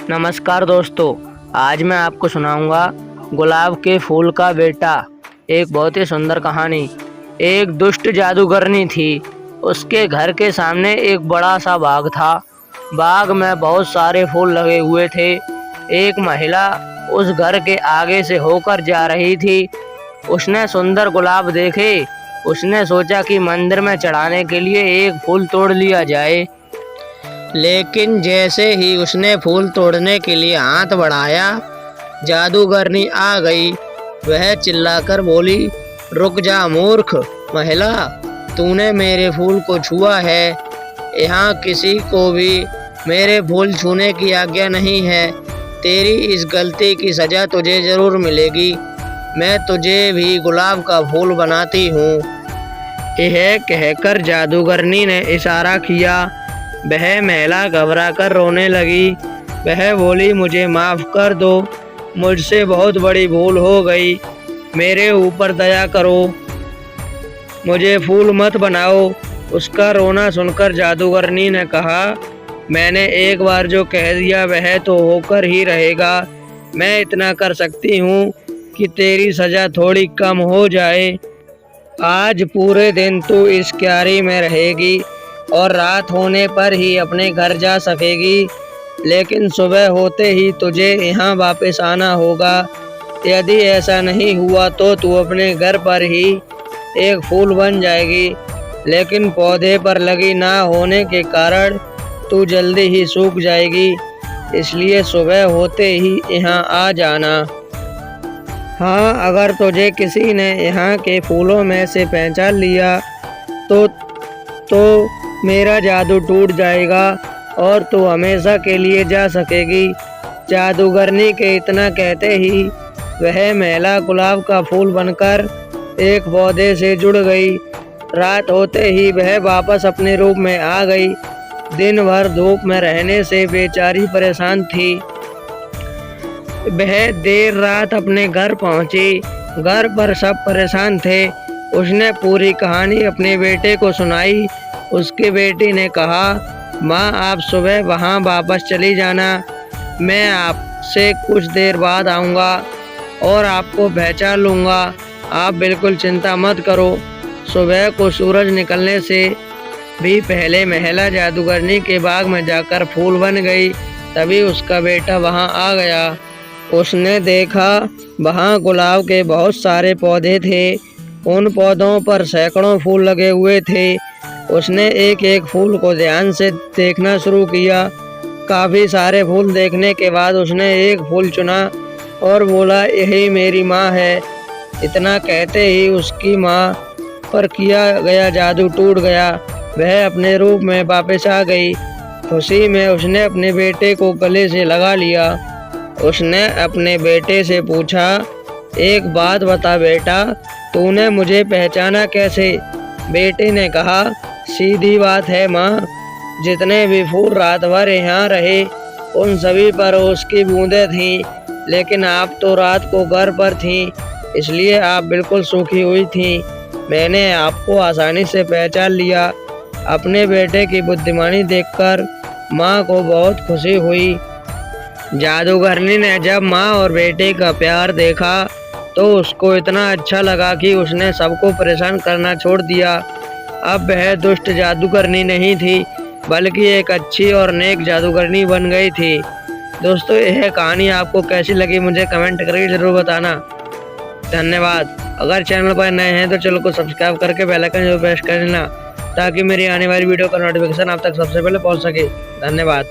नमस्कार दोस्तों, आज मैं आपको सुनाऊंगा गुलाब के फूल का बेटा। एक बहुत ही सुंदर कहानी। एक दुष्ट जादूगरनी थी। उसके घर के सामने एक बड़ा सा बाग था। बाग में बहुत सारे फूल लगे हुए थे। एक महिला उस घर के आगे से होकर जा रही थी। उसने सुंदर गुलाब देखे। उसने सोचा कि मंदिर में चढ़ाने के लिए एक फूल तोड़ लिया जाए। लेकिन जैसे ही उसने फूल तोड़ने के लिए हाथ बढ़ाया, जादूगरनी आ गई। वह चिल्लाकर बोली, रुक जा मूर्ख महिला, तूने मेरे फूल को छुआ है। यहाँ किसी को भी मेरे फूल छूने की आज्ञा नहीं है। तेरी इस गलती की सज़ा तुझे ज़रूर मिलेगी। मैं तुझे भी गुलाब का फूल बनाती हूँ। यह कहकर जादूगरनी ने इशारा किया। वह महिला घबराकर रोने लगी। वह बोली, मुझे माफ़ कर दो, मुझसे बहुत बड़ी भूल हो गई। मेरे ऊपर दया करो, मुझे फूल मत बनाओ। उसका रोना सुनकर जादूगरनी ने कहा, मैंने एक बार जो कह दिया वह तो होकर ही रहेगा। मैं इतना कर सकती हूँ कि तेरी सज़ा थोड़ी कम हो जाए। आज पूरे दिन तू इस क्यारी में रहेगी और रात होने पर ही अपने घर जा सकेगी। लेकिन सुबह होते ही तुझे यहाँ वापस आना होगा। यदि ऐसा नहीं हुआ तो तू अपने घर पर ही एक फूल बन जाएगी। लेकिन पौधे पर लगी ना होने के कारण तू जल्दी ही सूख जाएगी। इसलिए सुबह होते ही यहाँ आ जाना। हाँ, अगर तुझे किसी ने यहाँ के फूलों में से पहचान लिया तो मेरा जादू टूट जाएगा और तू हमेशा के लिए जा सकेगी। जादूगरनी के इतना कहते ही वह महिला गुलाब का फूल बनकर एक पौधे से जुड़ गई। रात होते ही वह वापस अपने रूप में आ गई। दिन भर धूप में रहने से बेचारी परेशान थी। वह देर रात अपने घर पहुंची। घर पर सब परेशान थे। उसने पूरी कहानी अपने बेटे को सुनाई। उसकी बेटी ने कहा, माँ आप सुबह वहाँ वापस चली जाना। मैं आपसे कुछ देर बाद आऊँगा और आपको पहचान लूँगा। आप बिल्कुल चिंता मत करो। सुबह को सूरज निकलने से भी पहले महिला जादूगरनी के बाग में जाकर फूल बन गई। तभी उसका बेटा वहाँ आ गया। उसने देखा वहाँ गुलाब के बहुत सारे पौधे थे। उन पौधों पर सैकड़ों फूल लगे हुए थे। उसने एक एक फूल को ध्यान से देखना शुरू किया। काफ़ी सारे फूल देखने के बाद उसने एक फूल चुना और बोला, यही मेरी माँ है। इतना कहते ही उसकी माँ पर किया गया जादू टूट गया। वह अपने रूप में वापस आ गई। खुशी में उसने अपने बेटे को गले से लगा लिया। उसने अपने बेटे से पूछा, एक बात बता बेटा, तूने मुझे पहचाना कैसे? बेटे ने कहा, सीधी बात है माँ, जितने भी फूल रात भर यहाँ रहे उन सभी पर उसकी बूंदें थीं। लेकिन आप तो रात को घर पर थीं, इसलिए आप बिल्कुल सूखी हुई थीं। मैंने आपको आसानी से पहचान लिया। अपने बेटे की बुद्धिमानी देखकर माँ को बहुत खुशी हुई। जादूगरनी ने जब माँ और बेटे का प्यार देखा तो उसको इतना अच्छा लगा कि उसने सबको परेशान करना छोड़ दिया। अब वह दुष्ट जादूगरनी नहीं थी, बल्कि एक अच्छी और नेक जादूगरनी बन गई थी। दोस्तों, यह कहानी आपको कैसी लगी मुझे कमेंट करके ज़रूर बताना। धन्यवाद। अगर चैनल पर नए हैं तो चैनल को सब्सक्राइब करके बेल आइकन जरूर प्रेस कर लेना, ताकि मेरी आने वाली वीडियो का नोटिफिकेशन आप तक सबसे पहले पहुंच सके। धन्यवाद।